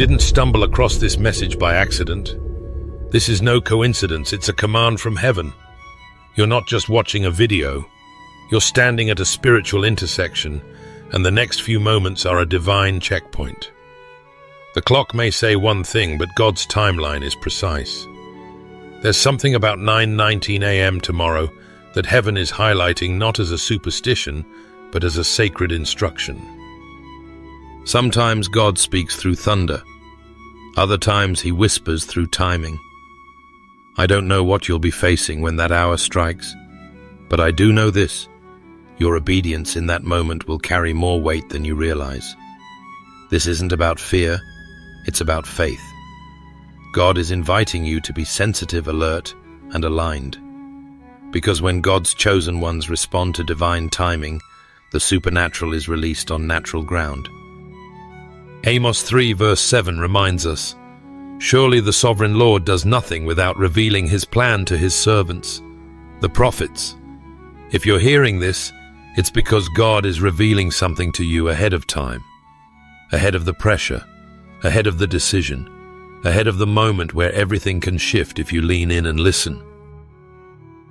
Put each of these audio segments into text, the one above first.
didn't stumble across this message by accident. This is no coincidence, it's a command from heaven. You're not just watching a video, you're standing at a spiritual intersection, and the next few moments are a divine checkpoint. The clock may say one thing, but God's timeline is precise. There's something about 9:19 a.m. tomorrow that heaven is highlighting not as a superstition, but as a sacred instruction. Sometimes God speaks through thunder. Other times he whispers through timing. I don't know what you'll be facing when that hour strikes, but I do know this: your obedience in that moment will carry more weight than you realize. This isn't about fear, it's about faith. God is inviting you to be sensitive, alert, and aligned. Because when God's chosen ones respond to divine timing, the supernatural is released on natural ground. Amos 3 verse 7 reminds us, surely the sovereign Lord does nothing without revealing his plan to his servants, the prophets. If you're hearing this, it's because God is revealing something to you ahead of time, ahead of the pressure, ahead of the decision, ahead of the moment where everything can shift if you lean in and listen.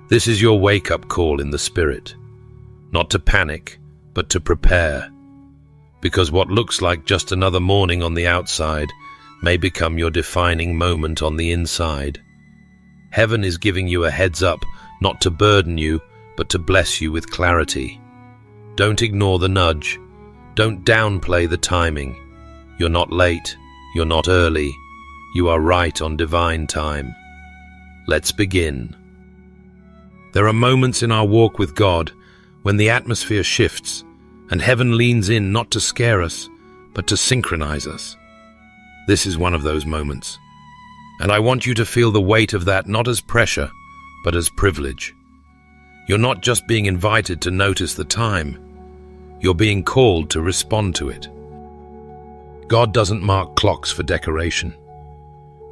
This is your wake-up call in the spirit, not to panic, but to prepare. Because what looks like just another morning on the outside may become your defining moment on the inside. Heaven is giving you a heads up, not to burden you, but to bless you with clarity. Don't ignore the nudge. Don't downplay the timing. You're not late. You're not early. You are right on divine time. Let's begin. There are moments in our walk with God when the atmosphere shifts and heaven leans in not to scare us, but to synchronize us. This is one of those moments. And I want you to feel the weight of that not as pressure, but as privilege. You're not just being invited to notice the time. You're being called to respond to it. God doesn't mark clocks for decoration.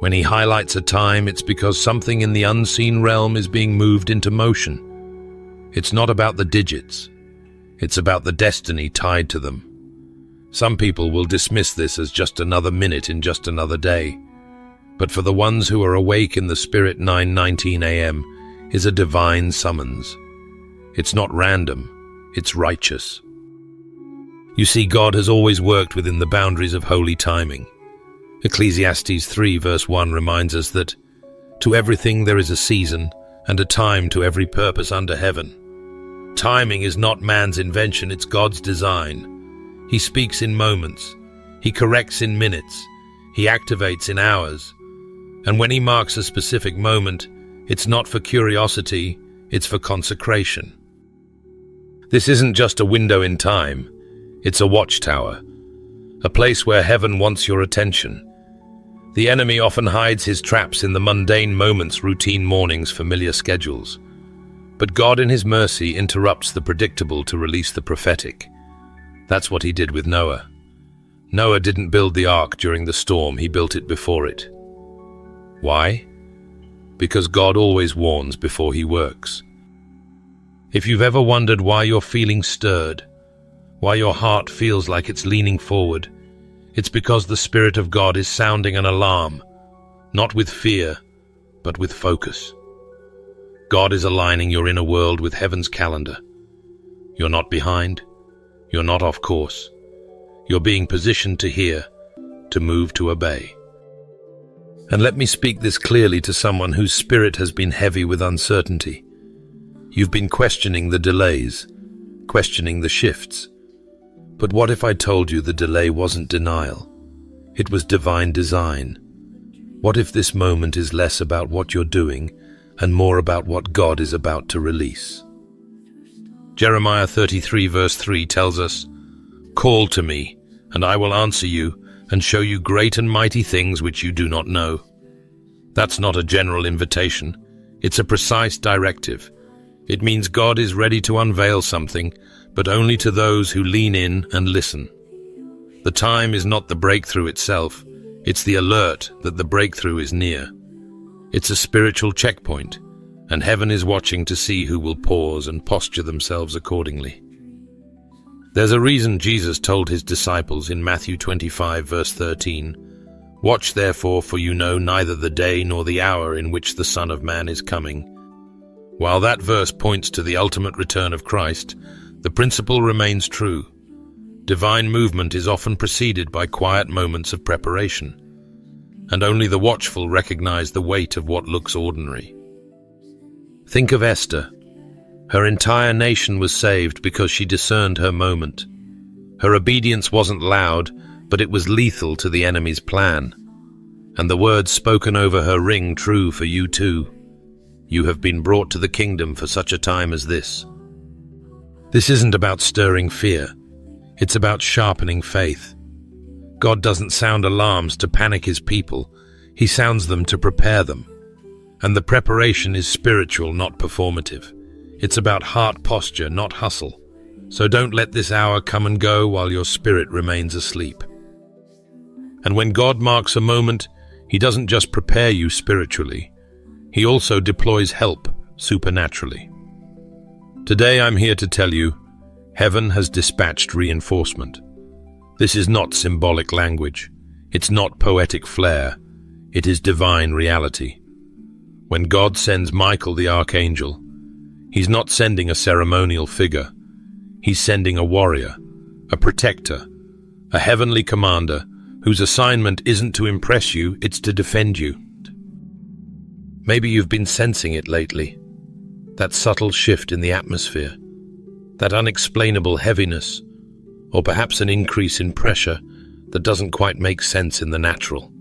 When he highlights a time, it's because something in the unseen realm is being moved into motion. It's not about the digits. It's about the destiny tied to them. Some people will dismiss this as just another minute in just another day. But for the ones who are awake in the spirit, 9:19 a.m. is a divine summons. It's not random, it's righteous. You see, God has always worked within the boundaries of holy timing. Ecclesiastes 3 verse 1 reminds us that to everything there is a season and a time to every purpose under heaven. Timing is not man's invention, it's God's design. He speaks in moments, he corrects in minutes, he activates in hours. And when he marks a specific moment, it's not for curiosity, it's for consecration. This isn't just a window in time, it's a watchtower, a place where heaven wants your attention. The enemy often hides his traps in the mundane moments, routine mornings, familiar schedules. But God in his mercy interrupts the predictable to release the prophetic. That's what he did with Noah. Noah didn't build the ark during the storm, he built it before it. Why? Because God always warns before he works. If you've ever wondered why you're feeling stirred, why your heart feels like it's leaning forward, it's because the Spirit of God is sounding an alarm, not with fear, but with focus. God is aligning your inner world with heaven's calendar. You're not behind, you're not off course. You're being positioned to hear, to move, to obey. And let me speak this clearly to someone whose spirit has been heavy with uncertainty. You've been questioning the delays, questioning the shifts. But what if I told you the delay wasn't denial? It was divine design. What if this moment is less about what you're doing and more about what God is about to release? Jeremiah 33 verse 3 tells us, "Call to me, and I will answer you, and show you great and mighty things which you do not know." That's not a general invitation. It's a precise directive. It means God is ready to unveil something, but only to those who lean in and listen. The time is not the breakthrough itself, it's the alert that the breakthrough is near. It's a spiritual checkpoint, and heaven is watching to see who will pause and posture themselves accordingly. There's a reason Jesus told his disciples in Matthew 25 verse 13, Watch therefore, for you know neither the day nor the hour in which the Son of Man is coming. While that verse points to the ultimate return of Christ, the principle remains true. Divine movement is often preceded by quiet moments of preparation, and only the watchful recognize the weight of what looks ordinary. Think of Esther. Her entire nation was saved because she discerned her moment. Her obedience wasn't loud, but it was lethal to the enemy's plan. And the words spoken over her ring true for you too. You have been brought to the kingdom for such a time as this. This isn't about stirring fear. It's about sharpening faith. God doesn't sound alarms to panic his people. He sounds them to prepare them. And the preparation is spiritual, not performative. It's about heart posture, not hustle. So don't let this hour come and go while your spirit remains asleep. And when God marks a moment, he doesn't just prepare you spiritually. He also deploys help supernaturally. Today I'm here to tell you, heaven has dispatched reinforcement. This is not symbolic language. It's not poetic flair. It is divine reality. When God sends Michael the archangel, he's not sending a ceremonial figure. He's sending a warrior, a protector, a heavenly commander whose assignment isn't to impress you, it's to defend you. Maybe you've been sensing it lately. That subtle shift in the atmosphere, that unexplainable heaviness, or perhaps an increase in pressure that doesn't quite make sense in the natural.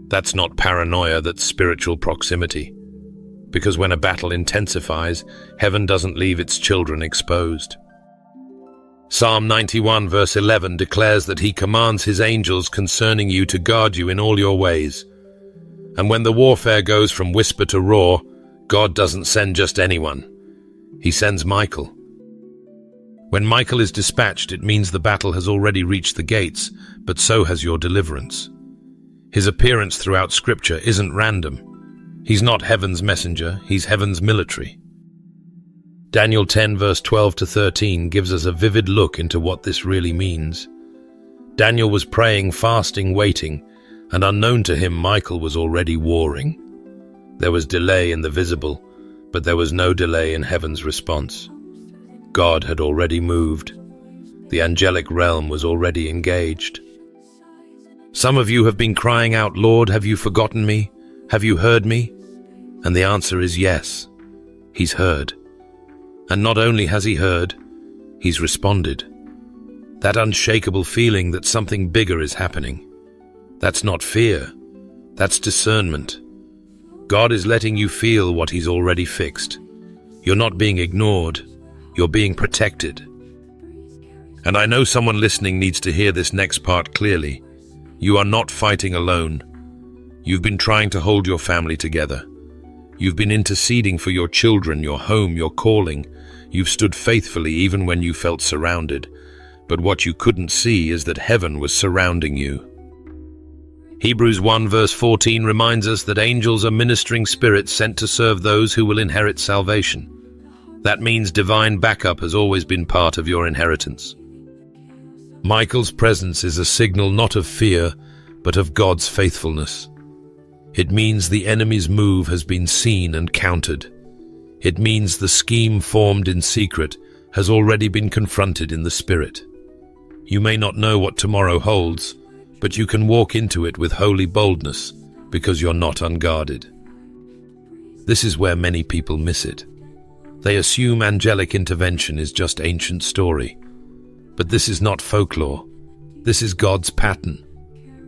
That's not paranoia, that's spiritual proximity. Because when a battle intensifies, heaven doesn't leave its children exposed. Psalm 91 verse 11 declares that he commands his angels concerning you to guard you in all your ways. And when the warfare goes from whisper to roar, God doesn't send just anyone. He sends Michael. When Michael is dispatched, it means the battle has already reached the gates, but so has your deliverance. His appearance throughout Scripture isn't random. He's not heaven's messenger, he's heaven's military. Daniel 10 verse 12 to 13 gives us a vivid look into what this really means. Daniel was praying, fasting, waiting, and unknown to him, Michael was already warring. There was delay in the visible, but there was no delay in heaven's response. God had already moved. The angelic realm was already engaged. Some of you have been crying out, Lord, have you forgotten me? Have you heard me? And the answer is yes, he's heard. And not only has he heard, he's responded. That unshakable feeling that something bigger is happening. That's not fear, that's discernment. God is letting you feel what he's already fixed. You're not being ignored, you're being protected. And I know someone listening needs to hear this next part clearly. You are not fighting alone. You've been trying to hold your family together. You've been interceding for your children, your home, your calling. You've stood faithfully even when you felt surrounded. But what you couldn't see is that heaven was surrounding you. Hebrews 1 verse 14 reminds us that angels are ministering spirits sent to serve those who will inherit salvation. That means divine backup has always been part of your inheritance. Michael's presence is a signal not of fear, but of God's faithfulness. It means the enemy's move has been seen and countered. It means the scheme formed in secret has already been confronted in the spirit. You may not know what tomorrow holds, but you can walk into it with holy boldness because you're not unguarded. This is where many people miss it. They assume angelic intervention is just ancient story. But this is not folklore. This is God's pattern.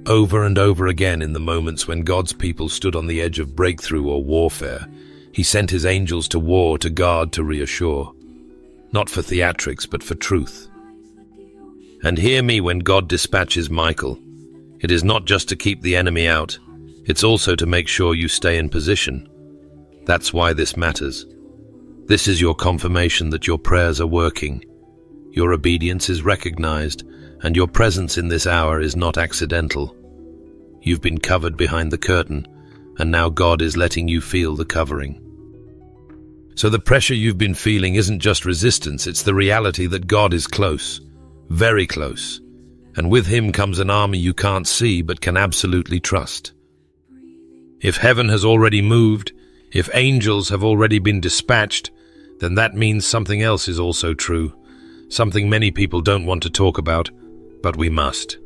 Over and over again in the moments when God's people stood on the edge of breakthrough or warfare, he sent his angels to war, to guard, to reassure. Not for theatrics, but for truth. And hear me when God dispatches Michael. It is not just to keep the enemy out. It's also to make sure you stay in position. That's why this matters. This is your confirmation that your prayers are working. Your obedience is recognized, and your presence in this hour is not accidental. You've been covered behind the curtain, and now God is letting you feel the covering. So the pressure you've been feeling isn't just resistance, it's the reality that God is close, very close. and with him comes an army you can't see but can absolutely trust. If heaven has already moved, if angels have already been dispatched, then that means something else is also true, something many people don't want to talk about, but we must.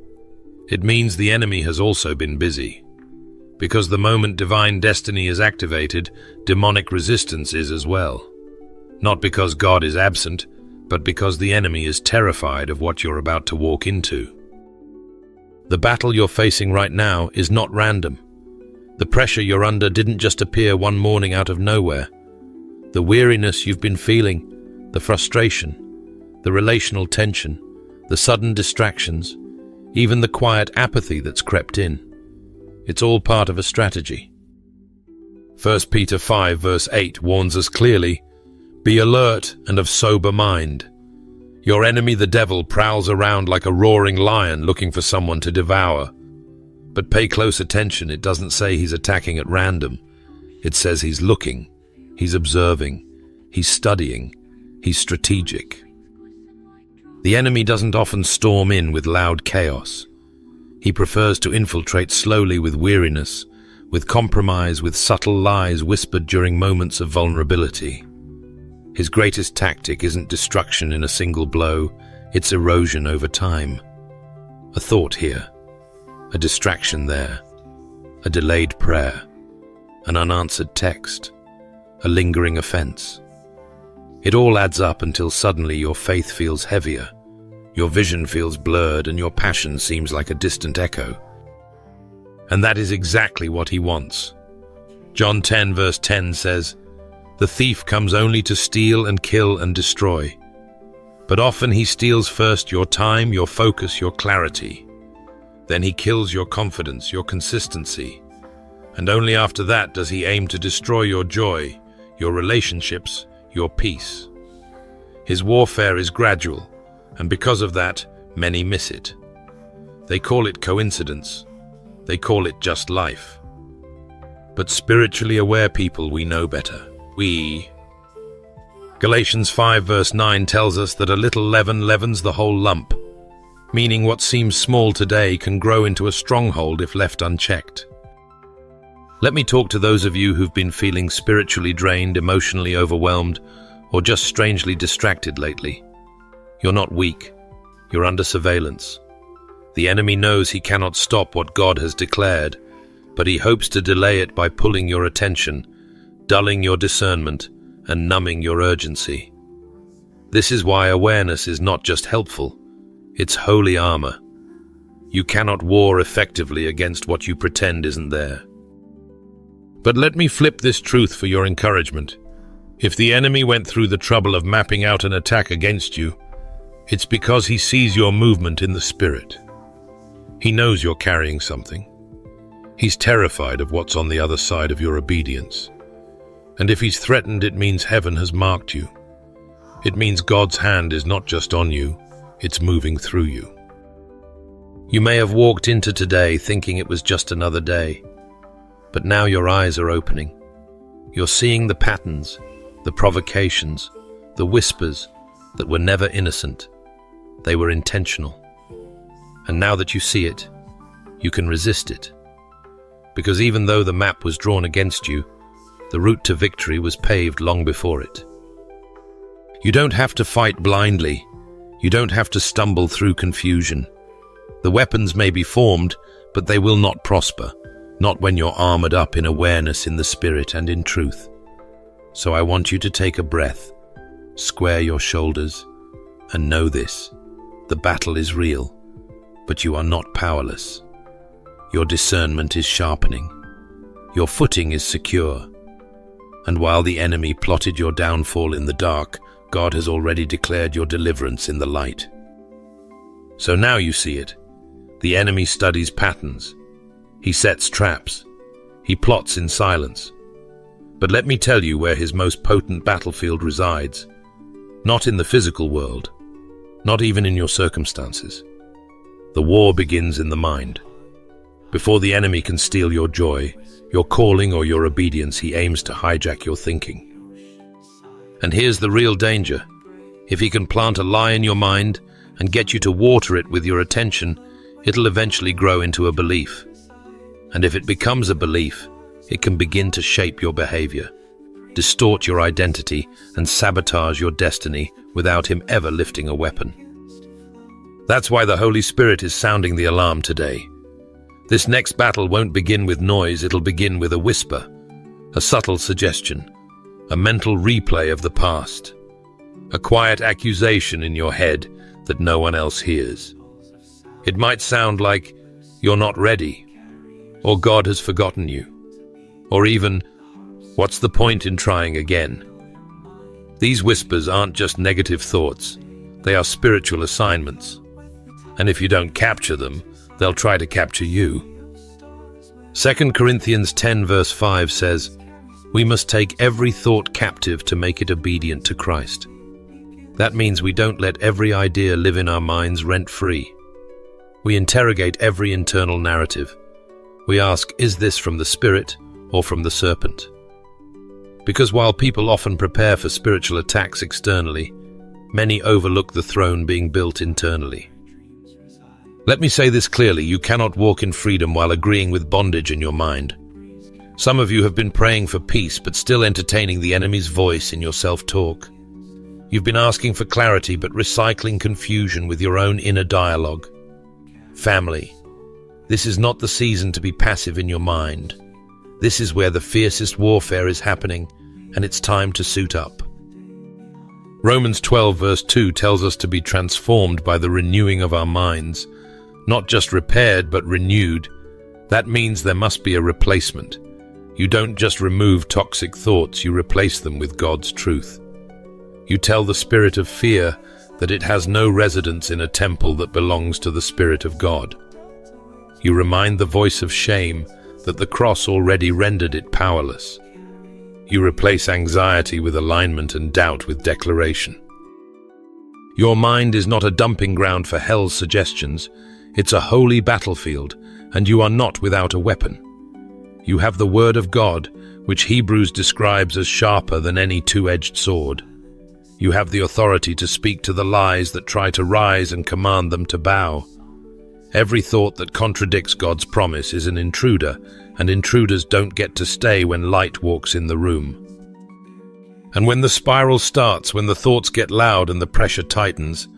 It means the enemy has also been busy. Because the moment divine destiny is activated, demonic resistance is as well. Not because God is absent, but because the enemy is terrified of what you're about to walk into. The battle you're facing right now is not random. The pressure you're under didn't just appear one morning out of nowhere. The weariness you've been feeling, the frustration, the relational tension, the sudden distractions, even the quiet apathy that's crept in. It's all part of a strategy. 1 Peter 5 verse 8 warns us clearly, "Be alert and of sober mind. Your enemy the devil prowls around like a roaring lion looking for someone to devour." But pay close attention, it doesn't say he's attacking at random. It says he's looking, he's observing, he's studying, he's strategic. The enemy doesn't often storm in with loud chaos. He prefers to infiltrate slowly with weariness, with compromise, with subtle lies whispered during moments of vulnerability. His greatest tactic isn't destruction in a single blow, it's erosion over time. A thought here, a distraction there, a delayed prayer, an unanswered text, a lingering offense. It all adds up until suddenly your faith feels heavier, your vision feels blurred, and your passion seems like a distant echo. And that is exactly what he wants. John 10 verse 10 says, "The thief comes only to steal and kill and destroy." But often he steals first your time, your focus, your clarity. Then he kills your confidence, your consistency. And only after that does he aim to destroy your joy, your relationships, your peace. His warfare is gradual, and because of that, many miss it. They call it coincidence. They call it just life. But spiritually aware people, we know better. Galatians 5 verse 9 tells us that a little leaven leavens the whole lump, meaning what seems small today can grow into a stronghold if left unchecked. Let me talk to those of you who've been feeling spiritually drained, emotionally overwhelmed, or just strangely distracted lately. You're not weak. You're under surveillance. The enemy knows he cannot stop what God has declared, but he hopes to delay it by pulling your attention, dulling your discernment, and numbing your urgency. This is why awareness is not just helpful, it's holy armor. You cannot war effectively against what you pretend isn't there. But let me flip this truth for your encouragement. If the enemy went through the trouble of mapping out an attack against you, it's because he sees your movement in the spirit. He knows you're carrying something. He's terrified of what's on the other side of your obedience. And if he's threatened, it means heaven has marked you. It means God's hand is not just on you, it's moving through you. You may have walked into today thinking it was just another day, but now your eyes are opening. You're seeing the patterns, the provocations, the whispers that were never innocent. They were intentional. And now that you see it, you can resist it. Because even though the map was drawn against you, the route to victory was paved long before it. You don't have to fight blindly. You don't have to stumble through confusion. The weapons may be formed, but they will not prosper, not when you're armored up in awareness, in the spirit, and in truth. So I want you to take a breath, square your shoulders, and know this: the battle is real, but you are not powerless. Your discernment is sharpening. Your footing is secure. And while the enemy plotted your downfall in the dark, God has already declared your deliverance in the light. So now you see it. The enemy studies patterns. He sets traps. He plots in silence. But let me tell you where his most potent battlefield resides. Not in the physical world. Not even in your circumstances. The war begins in the mind. Before the enemy can steal your joy, your calling, or your obedience, he aims to hijack your thinking. And here's the real danger. If he can plant a lie in your mind and get you to water it with your attention, it'll eventually grow into a belief. And if it becomes a belief, it can begin to shape your behavior, distort your identity, and sabotage your destiny without him ever lifting a weapon. That's why the Holy Spirit is sounding the alarm today. This next battle won't begin with noise, it'll begin with a whisper, a subtle suggestion, a mental replay of the past, a quiet accusation in your head that no one else hears. It might sound like, "You're not ready," or "God has forgotten you," or even, "What's the point in trying again?" These whispers aren't just negative thoughts, they are spiritual assignments. And if you don't capture them, they'll try to capture you. 2 Corinthians 10 verse 5 says, "We must take every thought captive to make it obedient to Christ." That means we don't let every idea live in our minds rent-free. We interrogate every internal narrative. We ask, is this from the Spirit or from the serpent? Because while people often prepare for spiritual attacks externally, many overlook the throne being built internally. Let me say this clearly, you cannot walk in freedom while agreeing with bondage in your mind. Some of you have been praying for peace but still entertaining the enemy's voice in your self-talk. You've been asking for clarity but recycling confusion with your own inner dialogue. Family, this is not the season to be passive in your mind. This is where the fiercest warfare is happening, and it's time to suit up. Romans 12 verse 2 tells us to be transformed by the renewing of our minds. Not just repaired, but renewed. That means there must be a replacement. You don't just remove toxic thoughts, you replace them with God's truth. You tell the spirit of fear that it has no residence in a temple that belongs to the Spirit of God. You remind the voice of shame that the cross already rendered it powerless. You replace anxiety with alignment and doubt with declaration. Your mind is not a dumping ground for hell's suggestions. It's a holy battlefield, and you are not without a weapon. You have the Word of God, which Hebrews describes as sharper than any two-edged sword. You have the authority to speak to the lies that try to rise and command them to bow. Every thought that contradicts God's promise is an intruder, and intruders don't get to stay when light walks in the room. And when the spiral starts, when the thoughts get loud and the pressure tightens,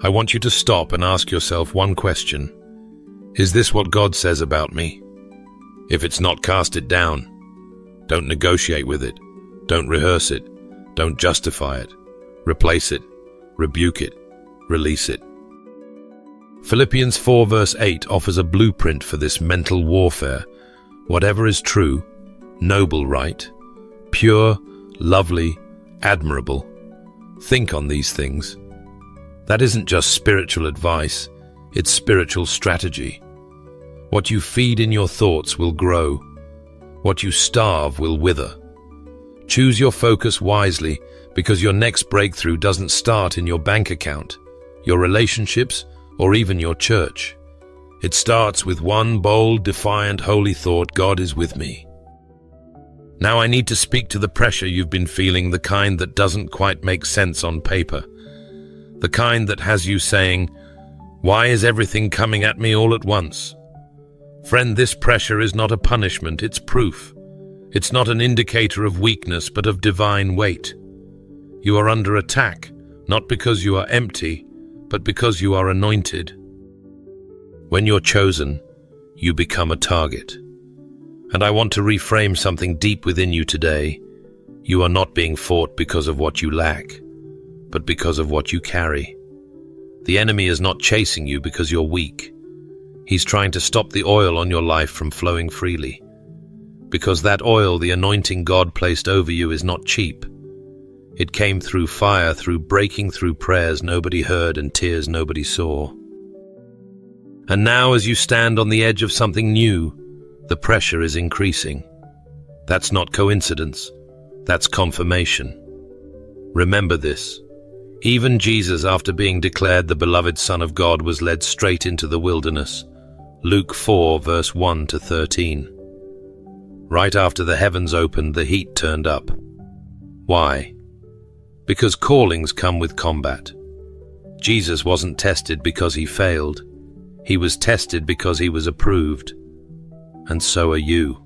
I want you to stop and ask yourself one question. Is this what God says about me? If it's not, cast it down. Don't negotiate with it. Don't rehearse it. Don't justify it. Replace it. Rebuke it. Release it. Philippians 4 verse 8 offers a blueprint for this mental warfare. Whatever is true, noble, right, pure, lovely, admirable. Think on these things. That isn't just spiritual advice, it's spiritual strategy. What you feed in your thoughts will grow. What you starve will wither. Choose your focus wisely, because your next breakthrough doesn't start in your bank account, your relationships, or even your church. It starts with one bold, defiant, holy thought: God is with me. Now I need to speak to the pressure you've been feeling, the kind that doesn't quite make sense on paper. The kind that has you saying, "Why is everything coming at me all at once?" Friend, this pressure is not a punishment, it's proof. It's not an indicator of weakness, but of divine weight. You are under attack, not because you are empty, but because you are anointed. When you're chosen, you become a target. And I want to reframe something deep within you today. You are not being fought because of what you lack, but because of what you carry. The enemy is not chasing you because you're weak. He's trying to stop the oil on your life from flowing freely. Because that oil, the anointing God placed over you, is not cheap. It came through fire, through breaking through prayers nobody heard and tears nobody saw. And now, as you stand on the edge of something new, the pressure is increasing. That's not coincidence. That's confirmation. Remember this. Even Jesus, after being declared the beloved Son of God, was led straight into the wilderness. Luke 4, verse 1 to 13. Right after the heavens opened, the heat turned up. Why? Because callings come with combat. Jesus wasn't tested because he failed. He was tested because he was approved. And so are you.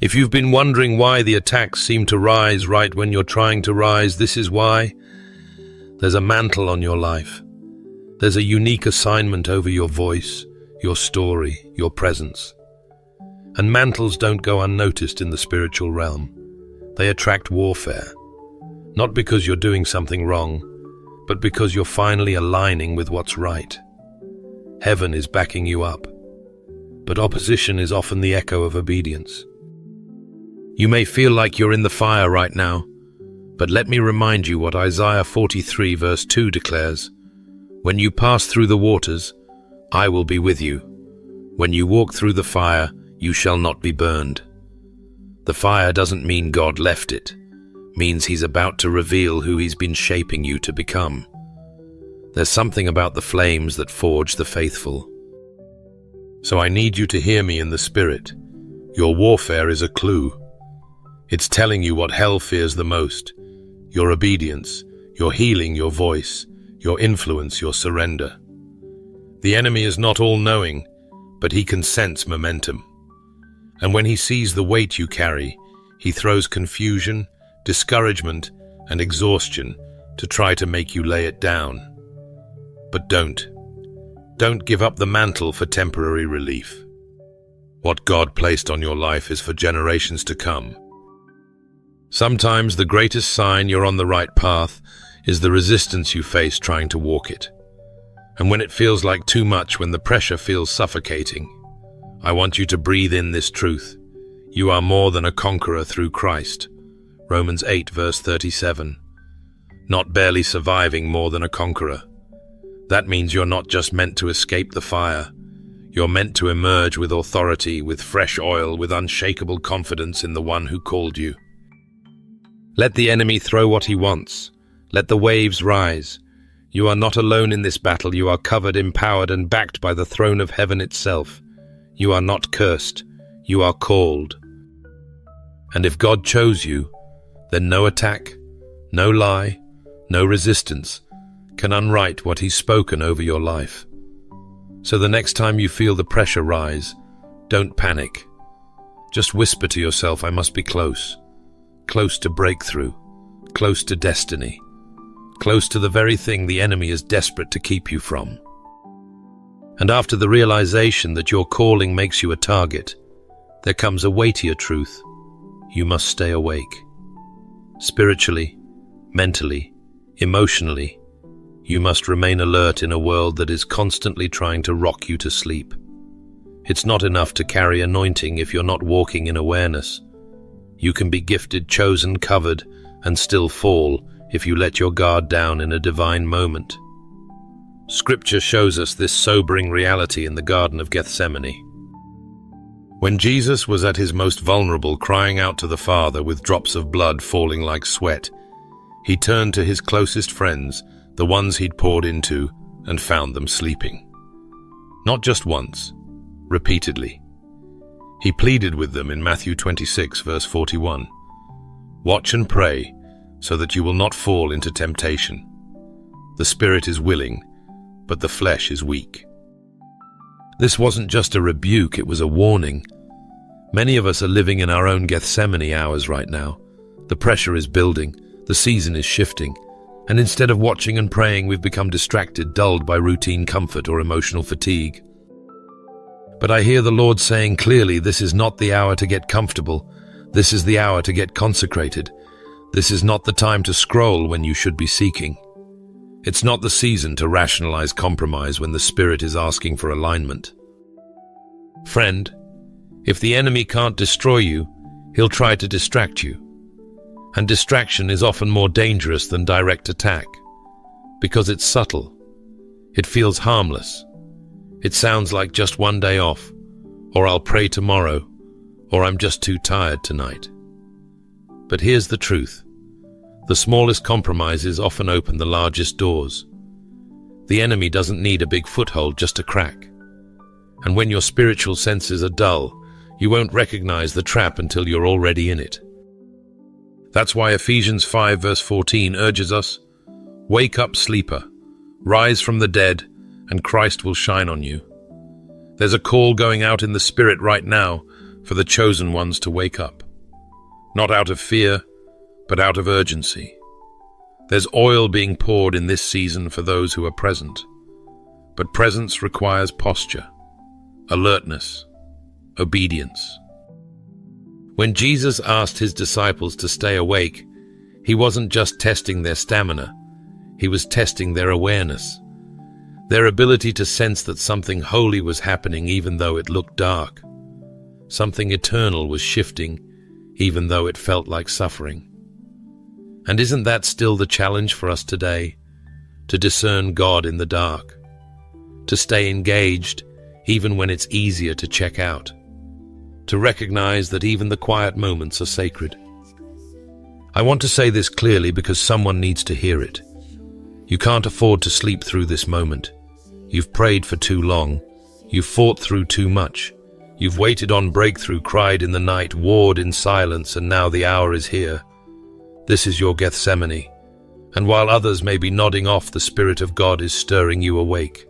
If you've been wondering why the attacks seem to rise right when you're trying to rise, this is why. There's a mantle on your life. There's a unique assignment over your voice, your story, your presence. And mantles don't go unnoticed in the spiritual realm. They attract warfare. Not because you're doing something wrong, but because you're finally aligning with what's right. Heaven is backing you up. But opposition is often the echo of obedience. You may feel like you're in the fire right now, but let me remind you what Isaiah 43 verse 2 declares. When you pass through the waters, I will be with you. When you walk through the fire, you shall not be burned. The fire doesn't mean God left it. It means he's about to reveal who he's been shaping you to become. There's something about the flames that forge the faithful. So I need you to hear me in the spirit. Your warfare is a clue. It's telling you what hell fears the most. Your obedience, your healing, your voice, your influence, your surrender. The enemy is not all-knowing, but he can sense momentum. And when he sees the weight you carry, he throws confusion, discouragement, and exhaustion to try to make you lay it down. But don't. Don't give up the mantle for temporary relief. What God placed on your life is for generations to come. Sometimes the greatest sign you're on the right path is the resistance you face trying to walk it. And when it feels like too much, when the pressure feels suffocating, I want you to breathe in this truth. You are more than a conqueror through Christ. Romans 8 verse 37. Not barely surviving, more than a conqueror. That means you're not just meant to escape the fire. You're meant to emerge with authority, with fresh oil, with unshakable confidence in the one who called you. Let the enemy throw what he wants. Let the waves rise. You are not alone in this battle. You are covered, empowered, and backed by the throne of heaven itself. You are not cursed. You are called. And if God chose you, then no attack, no lie, no resistance can unwrite what he's spoken over your life. So the next time you feel the pressure rise, don't panic. Just whisper to yourself, I must be close. Close to breakthrough, close to destiny, close to the very thing the enemy is desperate to keep you from. And after the realization that your calling makes you a target, there comes a weightier truth. You must stay awake. Spiritually, mentally, emotionally, you must remain alert in a world that is constantly trying to rock you to sleep. It's not enough to carry anointing if you're not walking in awareness. You can be gifted, chosen, covered, and still fall if you let your guard down in a divine moment. Scripture shows us this sobering reality in the Garden of Gethsemane. When Jesus was at his most vulnerable, crying out to the Father with drops of blood falling like sweat, he turned to his closest friends, the ones he'd poured into, and found them sleeping. Not just once, repeatedly. He pleaded with them in Matthew 26, verse 41. Watch and pray, so that you will not fall into temptation. The spirit is willing, but the flesh is weak. This wasn't just a rebuke, it was a warning. Many of us are living in our own Gethsemane hours right now. The pressure is building, the season is shifting, and instead of watching and praying, we've become distracted, dulled by routine comfort or emotional fatigue. But I hear the Lord saying clearly, this is not the hour to get comfortable. This is the hour to get consecrated. This is not the time to scroll when you should be seeking. It's not the season to rationalize compromise when the Spirit is asking for alignment. Friend, if the enemy can't destroy you, he'll try to distract you. And distraction is often more dangerous than direct attack, because it's subtle. It feels harmless. It sounds like just one day off, or I'll pray tomorrow, or I'm just too tired tonight. But here's the truth. The smallest compromises often open the largest doors. The enemy doesn't need a big foothold, just a crack. And when your spiritual senses are dull, you won't recognize the trap until you're already in it. That's why Ephesians 5 verse 14 urges us, wake up, sleeper, Rise from the dead, and Christ will shine on you. There's a call going out in the Spirit right now for the chosen ones to wake up. Not out of fear, but out of urgency. There's oil being poured in this season for those who are present. But presence requires posture, alertness, obedience. When Jesus asked his disciples to stay awake, he wasn't just testing their stamina, he was testing their awareness, their ability to sense that something holy was happening even though it looked dark. Something eternal was shifting, even though it felt like suffering. And isn't that still the challenge for us today? To discern God in the dark, to stay engaged even when it's easier to check out, to recognize that even the quiet moments are sacred. I want to say this clearly because someone needs to hear it. You can't afford to sleep through this moment. You've prayed for too long. You've fought through too much. You've waited on breakthrough, cried in the night, warred in silence, and now the hour is here. This is your Gethsemane, and while others may be nodding off, the Spirit of God is stirring you awake.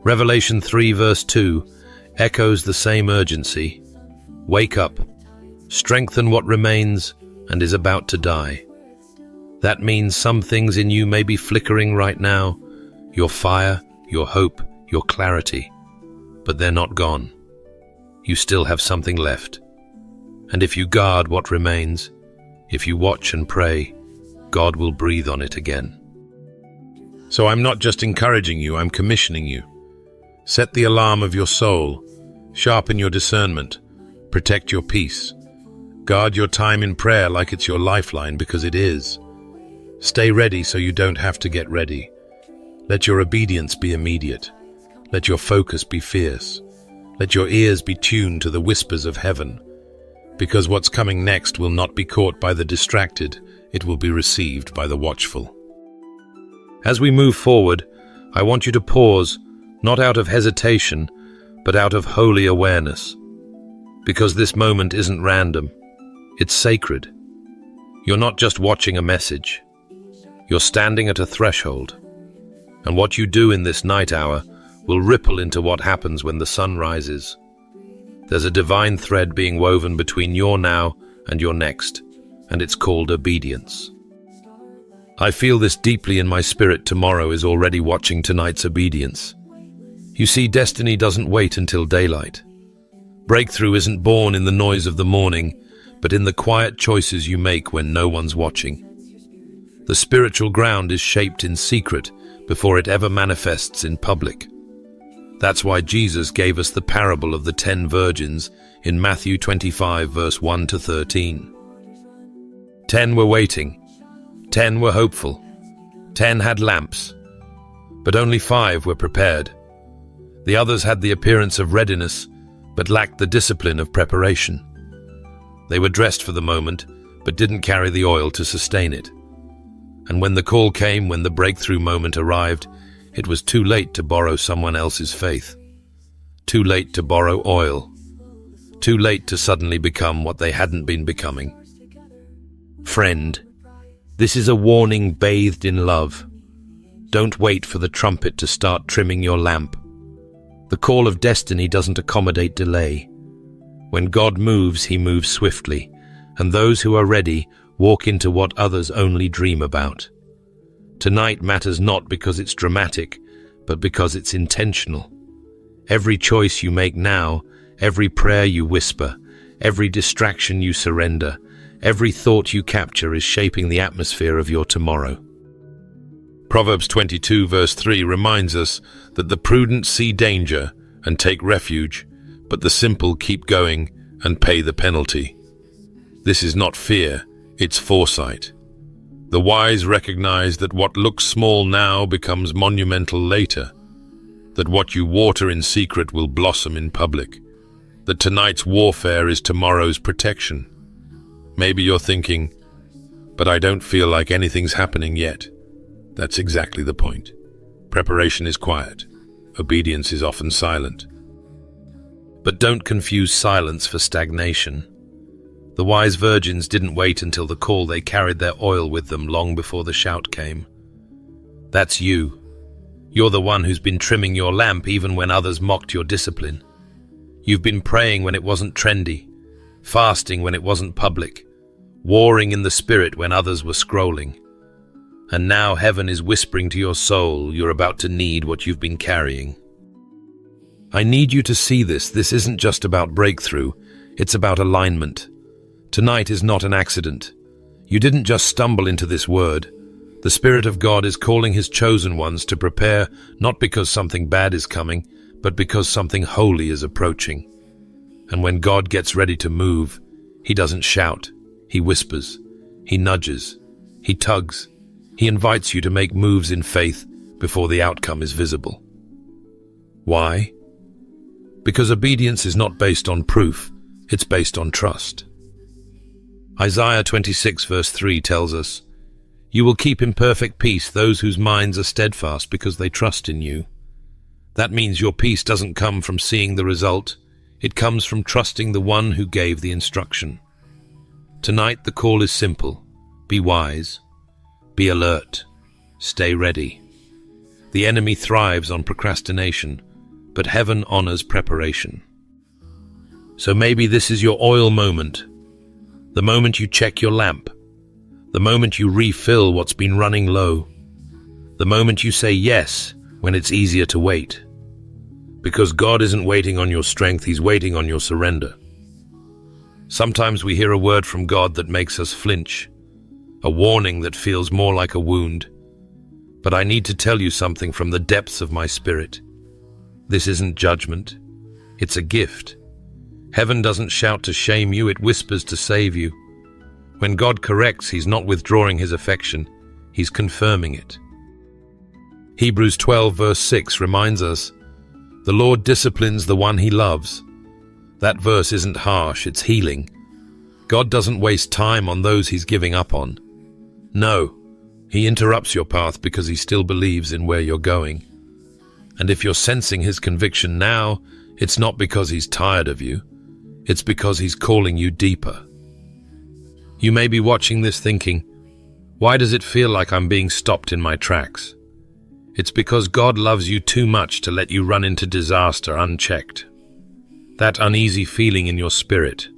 Revelation 3 verse 2 echoes the same urgency. Wake up, strengthen what remains and is about to die. That means some things in you may be flickering right now, your fire, your hope, your clarity, but they're not gone. You still have something left. And if you guard what remains, if you watch and pray, God will breathe on it again. So I'm not just encouraging you, I'm commissioning you. Set the alarm of your soul, sharpen your discernment, protect your peace. Guard your time in prayer like it's your lifeline, because it is. Stay ready so you don't have to get ready. Let your obedience be immediate. Let your focus be fierce. Let your ears be tuned to the whispers of heaven, because what's coming next will not be caught by the distracted, it will be received by the watchful. As we move forward, I want you to pause, not out of hesitation, but out of holy awareness, because this moment isn't random, it's sacred. You're not just watching a message, you're standing at a threshold, and what you do in this night hour will ripple into what happens when the sun rises. There's a divine thread being woven between your now and your next, and it's called obedience. I feel this deeply in my spirit. Tomorrow is already watching tonight's obedience. You see, destiny doesn't wait until daylight. Breakthrough isn't born in the noise of the morning, but in the quiet choices you make when no one's watching. The spiritual ground is shaped in secret before it ever manifests in public. That's why Jesus gave us the parable of the 10 virgins in Matthew 25 verse 1 to 13. 10 were waiting, 10 were hopeful, 10 had lamps, but only 5 were prepared. The others had the appearance of readiness, but lacked the discipline of preparation. They were dressed for the moment, but didn't carry the oil to sustain it. And when the call came, when the breakthrough moment arrived, it was too late to borrow someone else's faith. Too late to borrow oil. Too late to suddenly become what they hadn't been becoming. Friend, this is a warning bathed in love. Don't wait for the trumpet to start trimming your lamp. The call of destiny doesn't accommodate delay. When God moves, he moves swiftly, and those who are ready walk into what others only dream about. Tonight matters not because it's dramatic, but because it's intentional. Every choice you make now, every prayer you whisper, every distraction you surrender, every thought you capture is shaping the atmosphere of your tomorrow. Proverbs 22 verse 3 reminds us that the prudent see danger and take refuge, but the simple keep going and pay the penalty. This is not fear, it's foresight. The wise recognize that what looks small now becomes monumental later, that what you water in secret will blossom in public, that tonight's warfare is tomorrow's protection. Maybe you're thinking, but I don't feel like anything's happening yet. That's exactly the point. Preparation is quiet. Obedience is often silent. But don't confuse silence for stagnation. The wise virgins didn't wait until the call, they carried their oil with them long before the shout came. That's you. You're the one who's been trimming your lamp even when others mocked your discipline. You've been praying when it wasn't trendy, fasting when it wasn't public, warring in the spirit when others were scrolling. And now heaven is whispering to your soul you're about to need what you've been carrying. I need you to see this. This isn't just about breakthrough, it's about alignment. Tonight is not an accident. You didn't just stumble into this word. The Spirit of God is calling His chosen ones to prepare, not because something bad is coming, but because something holy is approaching. And when God gets ready to move, He doesn't shout, He whispers, He nudges, He tugs, He invites you to make moves in faith before the outcome is visible. Why? Because obedience is not based on proof, it's based on trust. Isaiah 26 verse 3 tells us, "You will keep in perfect peace those whose minds are steadfast because they trust in you." That means your peace doesn't come from seeing the result, it comes from trusting the one who gave the instruction. Tonight the call is simple. Be wise. Be alert. Stay ready. The enemy thrives on procrastination, but heaven honors preparation. So maybe this is your oil moment. The moment you check your lamp. The moment you refill what's been running low. The moment you say yes when it's easier to wait. Because God isn't waiting on your strength, He's waiting on your surrender. Sometimes we hear a word from God that makes us flinch, a warning that feels more like a wound. But I need to tell you something from the depths of my spirit. This isn't judgment, it's a gift. Heaven doesn't shout to shame you, it whispers to save you. When God corrects, He's not withdrawing His affection, He's confirming it. Hebrews 12 verse 6 reminds us, "The Lord disciplines the one He loves." That verse isn't harsh, it's healing. God doesn't waste time on those He's giving up on. No, He interrupts your path because He still believes in where you're going. And if you're sensing His conviction now, it's not because He's tired of you, it's because He's calling you deeper. You may be watching this thinking, why does it feel like I'm being stopped in my tracks? It's because God loves you too much to let you run into disaster unchecked. That uneasy feeling in your spirit,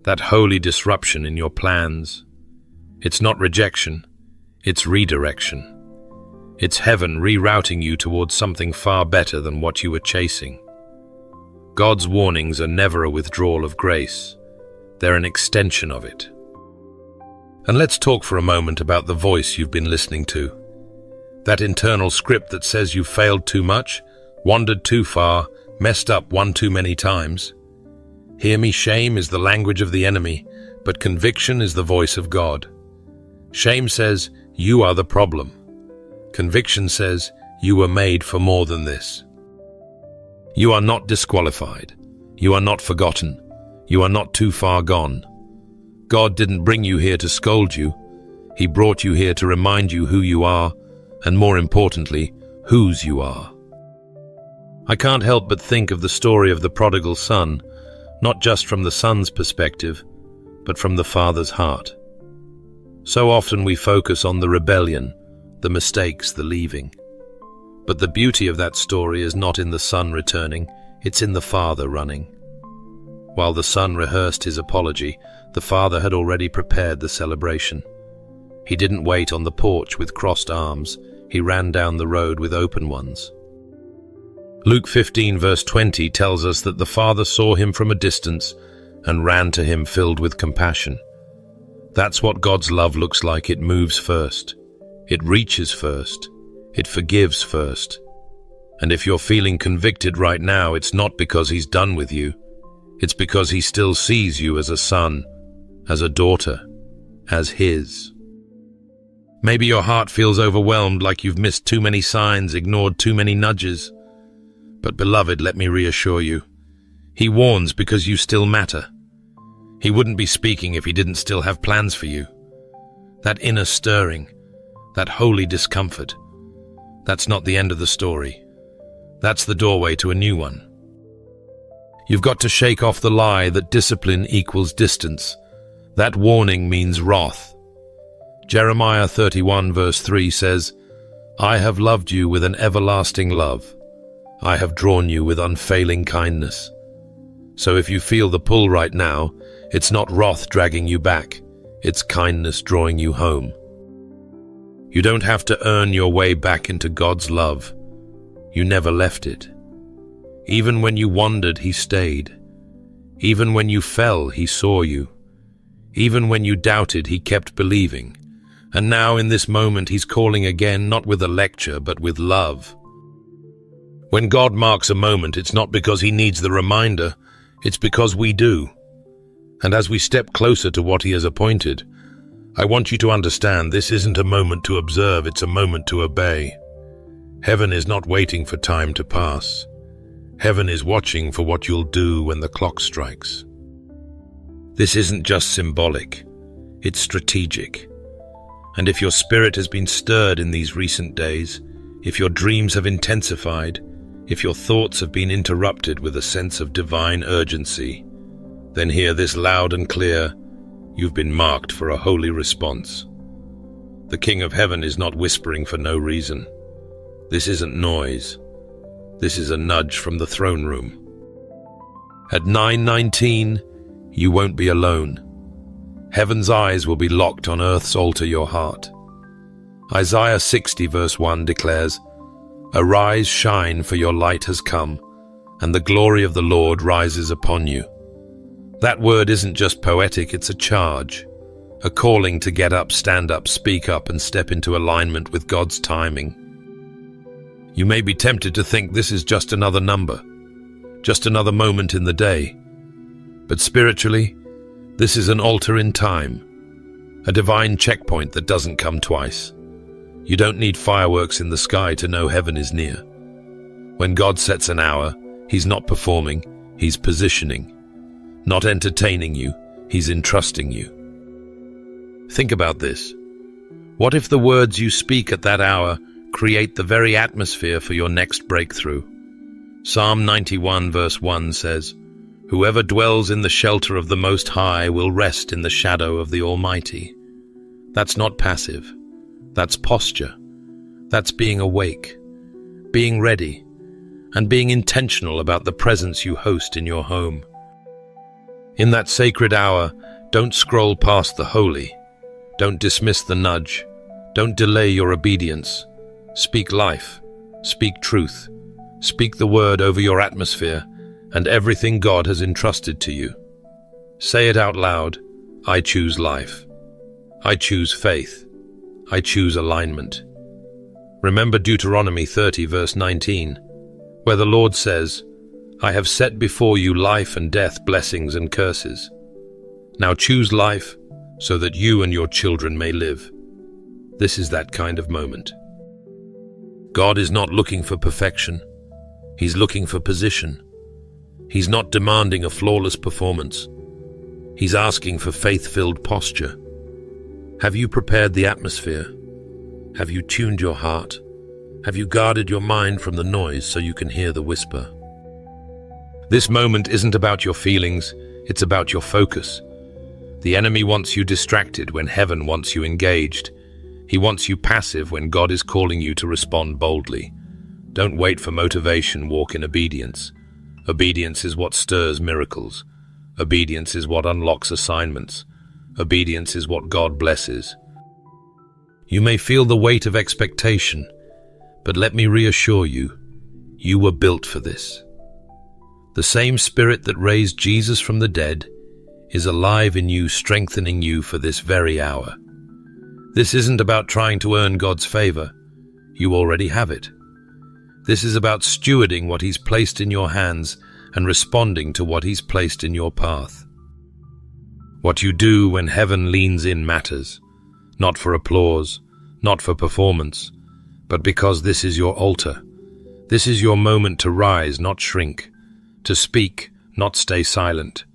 that holy disruption in your plans, it's not rejection, it's redirection. It's heaven rerouting you towards something far better than what you were chasing. God's warnings are never a withdrawal of grace. They're an extension of it. And let's talk for a moment about the voice you've been listening to. That internal script that says you've failed too much, wandered too far, messed up one too many times. Hear me, shame is the language of the enemy, but conviction is the voice of God. Shame says, you are the problem. Conviction says, you were made for more than this. You are not disqualified. You are not forgotten. You are not too far gone. God didn't bring you here to scold you. He brought you here to remind you who you are, and more importantly, whose you are. I can't help but think of the story of the prodigal son, not just from the son's perspective, but from the father's heart. So often we focus on the rebellion, the mistakes, the leaving. But the beauty of that story is not in the son returning, it's in the father running. While the son rehearsed his apology, the father had already prepared the celebration. He didn't wait on the porch with crossed arms, he ran down the road with open ones. Luke 15 verse 20 tells us that the father saw him from a distance and ran to him filled with compassion. That's what God's love looks like. It moves first. It reaches first. It forgives first. And if you're feeling convicted right now, it's not because He's done with you. It's because He still sees you as a son, as a daughter, as His. Maybe your heart feels overwhelmed, like you've missed too many signs, ignored too many nudges. But beloved, let me reassure you. He warns because you still matter. He wouldn't be speaking if He didn't still have plans for you. That inner stirring, that holy discomfort, that's not the end of the story. That's the doorway to a new one. You've got to shake off the lie that discipline equals distance. That warning means wrath. Jeremiah 31 verse 3 says, I have loved you with an everlasting love. I have drawn you with unfailing kindness. So if you feel the pull right now, it's not wrath dragging you back, it's kindness drawing you home. You don't have to earn your way back into God's love. You never left it. Even when you wandered, He stayed. Even when you fell, He saw you. Even when you doubted, He kept believing. And now in this moment, He's calling again, not with a lecture, but with love. When God marks a moment, it's not because He needs the reminder, it's because we do. And as we step closer to what He has appointed, I want you to understand this isn't a moment to observe, it's a moment to obey. Heaven is not waiting for time to pass. Heaven is watching for what you'll do when the clock strikes. This isn't just symbolic, it's strategic. And if your spirit has been stirred in these recent days, if your dreams have intensified, if your thoughts have been interrupted with a sense of divine urgency, then hear this loud and clear: you've been marked for a holy response. The King of Heaven is not whispering for no reason. This isn't noise. This is a nudge from the throne room. At 9:19, you won't be alone. Heaven's eyes will be locked on earth's altar, your heart. Isaiah 60 verse 1 declares, "Arise, shine, for your light has come, and the glory of the Lord rises upon you." That word isn't just poetic, it's a charge, a calling to get up, stand up, speak up, and step into alignment with God's timing. You may be tempted to think this is just another number, just another moment in the day. But spiritually, this is an altar in time, a divine checkpoint that doesn't come twice. You don't need fireworks in the sky to know heaven is near. When God sets an hour, He's not performing, He's positioning. Not entertaining you, He's entrusting you. Think about this. What if the words you speak at that hour create the very atmosphere for your next breakthrough? Psalm 91 verse 1 says, "Whoever dwells in the shelter of the Most High will rest in the shadow of the Almighty." That's not passive. That's posture. That's being awake, being ready, and being intentional about the presence you host in your home. In that sacred hour, don't scroll past the holy. Don't dismiss the nudge. Don't delay your obedience. Speak life. Speak truth. Speak the word over your atmosphere and everything God has entrusted to you. Say it out loud: I choose life. I choose faith. I choose alignment. Remember Deuteronomy 30 verse 19, where the Lord says, "I have set before you life and death, blessings and curses. Now choose life so that you and your children may live." This is that kind of moment. God is not looking for perfection. He's looking for position. He's not demanding a flawless performance. He's asking for faith-filled posture. Have you prepared the atmosphere? Have you tuned your heart? Have you guarded your mind from the noise so you can hear the whisper? This moment isn't about your feelings, it's about your focus. The enemy wants you distracted when heaven wants you engaged. He wants you passive when God is calling you to respond boldly. Don't wait for motivation, walk in obedience. Obedience is what stirs miracles. Obedience is what unlocks assignments. Obedience is what God blesses. You may feel the weight of expectation, but let me reassure you, you were built for this. The same Spirit that raised Jesus from the dead is alive in you, strengthening you for this very hour. This isn't about trying to earn God's favor. You already have it. This is about stewarding what He's placed in your hands and responding to what He's placed in your path. What you do when heaven leans in matters, not for applause, not for performance, but because this is your altar. This is your moment to rise, not shrink. To speak, not stay silent,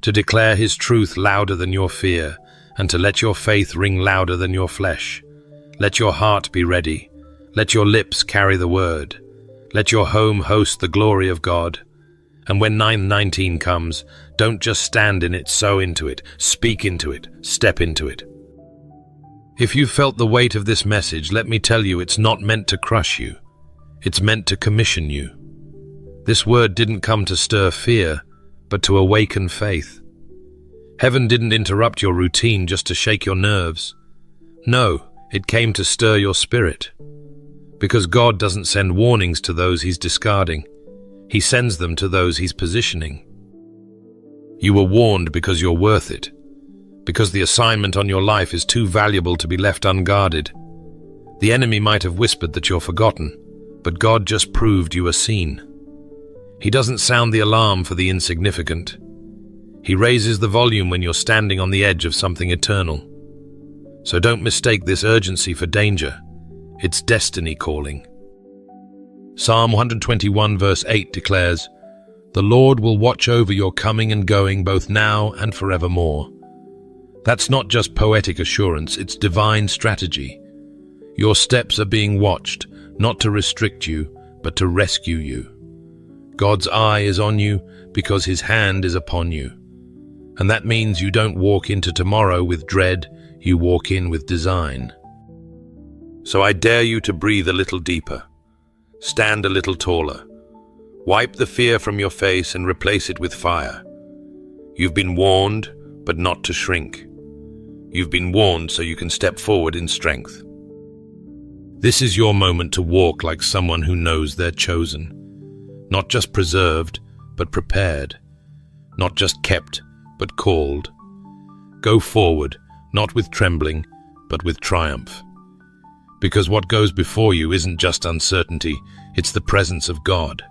to declare His truth louder than your fear, and to let your faith ring louder than your flesh. Let your heart be ready. Let your lips carry the word. Let your home host the glory of God. And when 9:19 comes, don't just stand in it, sow into it, speak into it, step into it. If you felt the weight of this message, let me tell you, it's not meant to crush you. It's meant to commission you. This word didn't come to stir fear, but to awaken faith. Heaven didn't interrupt your routine just to shake your nerves. No, it came to stir your spirit. Because God doesn't send warnings to those He's discarding. He sends them to those He's positioning. You were warned because you're worth it. Because the assignment on your life is too valuable to be left unguarded. The enemy might have whispered that you're forgotten, but God just proved you are seen. He doesn't sound the alarm for the insignificant. He raises the volume when you're standing on the edge of something eternal. So don't mistake this urgency for danger. It's destiny calling. Psalm 121 verse 8 declares, "The Lord will watch over your coming and going both now and forevermore." That's not just poetic assurance, it's divine strategy. Your steps are being watched, not to restrict you, but to rescue you. God's eye is on you because His hand is upon you. And that means you don't walk into tomorrow with dread, you walk in with design. So I dare you to breathe a little deeper. Stand a little taller. Wipe the fear from your face and replace it with fire. You've been warned, but not to shrink. You've been warned so you can step forward in strength. This is your moment to walk like someone who knows they're chosen. Not just preserved, but prepared. Not just kept, but called. Go forward, not with trembling, but with triumph. Because what goes before you isn't just uncertainty, it's the presence of God.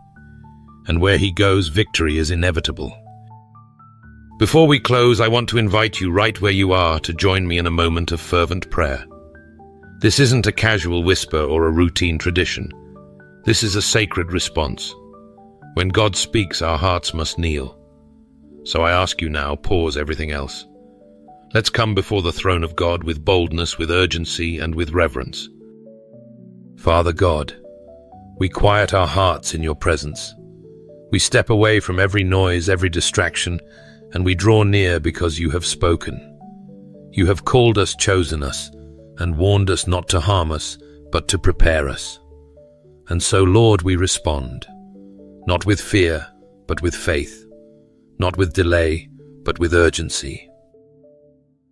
And where He goes, victory is inevitable. Before we close, I want to invite you right where you are to join me in a moment of fervent prayer. This isn't a casual whisper or a routine tradition. This is a sacred response. When God speaks, our hearts must kneel. So I ask you now, pause everything else. Let's come before the throne of God with boldness, with urgency, and with reverence. Father God, we quiet our hearts in your presence. We step away from every noise, every distraction, and we draw near because you have spoken. You have called us, chosen us, and warned us not to harm us, but to prepare us. And so, Lord, we respond, not with fear, but with faith, not with delay, but with urgency.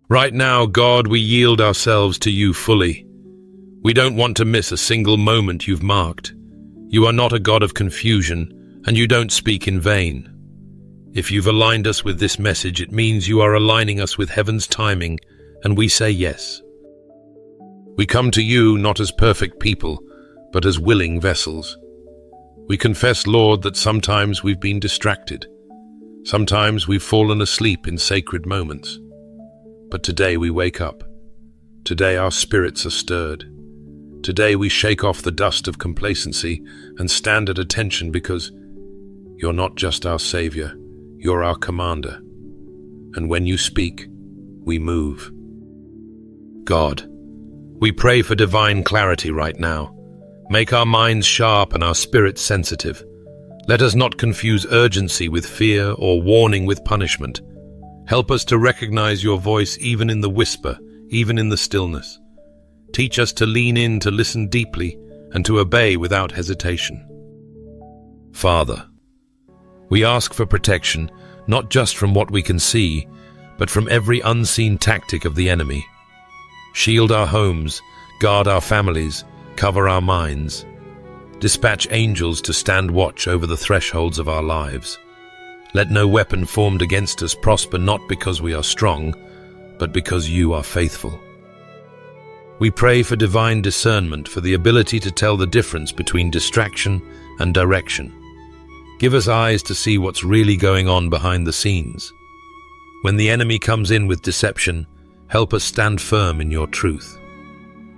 Right now, God, we yield ourselves to you fully. We don't want to miss a single moment you've marked. You are not a God of confusion, and you don't speak in vain. If you've aligned us with this message, it means you are aligning us with heaven's timing, and we say yes. We come to you not as perfect people, but as willing vessels. We confess, Lord, that sometimes we've been distracted. Sometimes we've fallen asleep in sacred moments. But today we wake up. Today our spirits are stirred. Today we shake off the dust of complacency and stand at attention because you're not just our Savior, you're our Commander. And when you speak, we move. God, we pray for divine clarity right now. Make our minds sharp and our spirits sensitive. Let us not confuse urgency with fear or warning with punishment. Help us to recognize your voice even in the whisper, even in the stillness. Teach us to lean in, to listen deeply, and to obey without hesitation. Father, we ask for protection, not just from what we can see, but from every unseen tactic of the enemy. Shield our homes, guard our families, cover our minds. Dispatch angels to stand watch over the thresholds of our lives. Let no weapon formed against us prosper, not because we are strong, but because you are faithful. We pray for divine discernment, for the ability to tell the difference between distraction and direction. Give us eyes to see what's really going on behind the scenes. When the enemy comes in with deception, help us stand firm in your truth.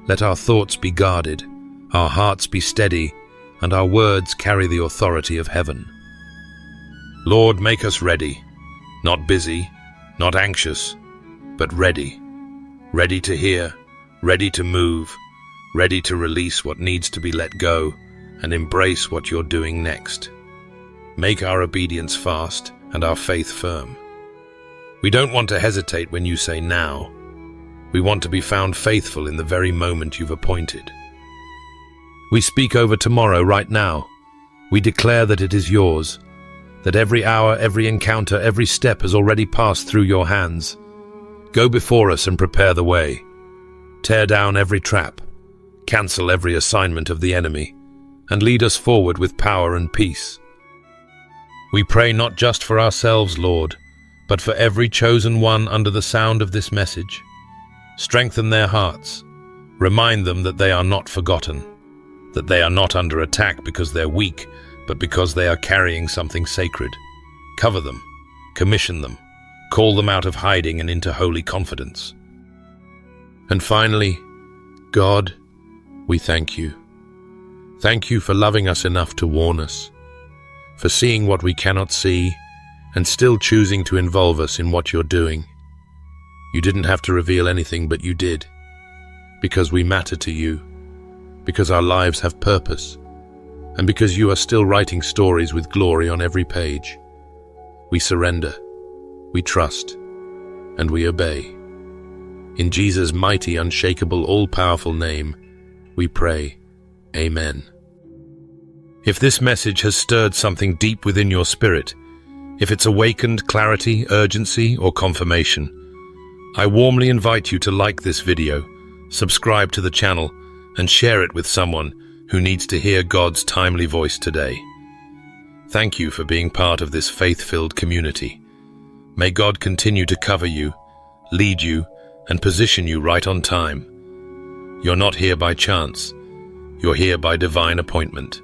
Let our thoughts be guarded, our hearts be steady, and our words carry the authority of heaven. Lord, make us ready, not busy, not anxious, but ready. Ready to hear, ready to move, ready to release what needs to be let go and embrace what you're doing next. Make our obedience fast and our faith firm. We don't want to hesitate when you say now. We want to be found faithful in the very moment you've appointed. We speak over tomorrow right now. We declare that it is yours, that every hour, every encounter, every step has already passed through your hands. Go before us and prepare the way. Tear down every trap, cancel every assignment of the enemy, and lead us forward with power and peace. We pray not just for ourselves, Lord, but for every chosen one under the sound of this message. Strengthen their hearts. Remind them that they are not forgotten, that they are not under attack because they're weak, but because they are carrying something sacred. Cover them, commission them, call them out of hiding and into holy confidence. And finally, God, we thank you. Thank you for loving us enough to warn us, for seeing what we cannot see, and still choosing to involve us in what you're doing. You didn't have to reveal anything, but you did, because we matter to you, because our lives have purpose, and because you are still writing stories with glory on every page. We surrender, we trust, and we obey. In Jesus' mighty, unshakable, all-powerful name, we pray. Amen. If this message has stirred something deep within your spirit, if it's awakened clarity, urgency, or confirmation, I warmly invite you to like this video, subscribe to the channel, and share it with someone who needs to hear God's timely voice today. Thank you for being part of this faith-filled community. May God continue to cover you, lead you, and position you right on time. You're not here by chance. You're here by divine appointment.